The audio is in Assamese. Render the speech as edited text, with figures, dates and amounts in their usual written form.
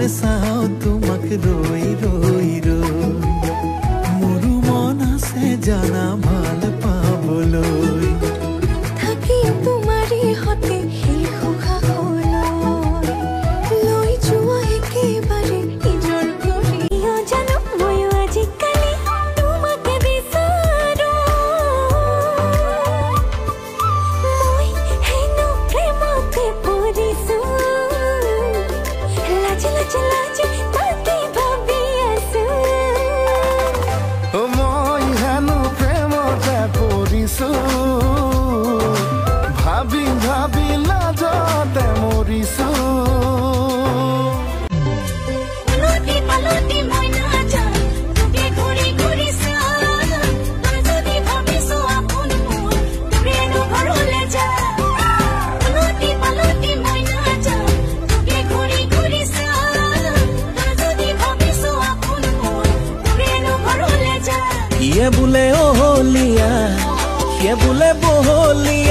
মনেৰে চাওঁ তোমাক ৰৈ ৰৈ ৰৈ মোৰো মন আছে জানা ভাল পাবলৈ থাকি তোমাৰে হতে সেই সুখাহলৈ লৈ যোৱা একেবাৰে নিজৰ কৰি জানো ময়ো আজিকালি তোমাকে বিচাৰো মই হেনো প্ৰেমতে পৰিছো লাজ লাজ লাজ তাকে ভাবি আছো মই হেনো প্ৰেমতে পৰিছো ভাবি ভাবি লাজতে মৰিছো লুটি পালটি মই নাযাওঁ তোকে ঘূৰি ঘূৰি চাওঁ তই যদি ভাবিছো আপোন মোৰ তোৰেনো ঘৰলৈ যা লুটি পালটি মই নাযাওঁ তোকে ঘূৰি ঘূৰি চাওঁ তই যদি ভাবিছো আপোন মোৰ তোৰেনো ঘৰলৈ যা ইয়ে বোলে অহলীয়া সিয়ে বোলে বহলীয়া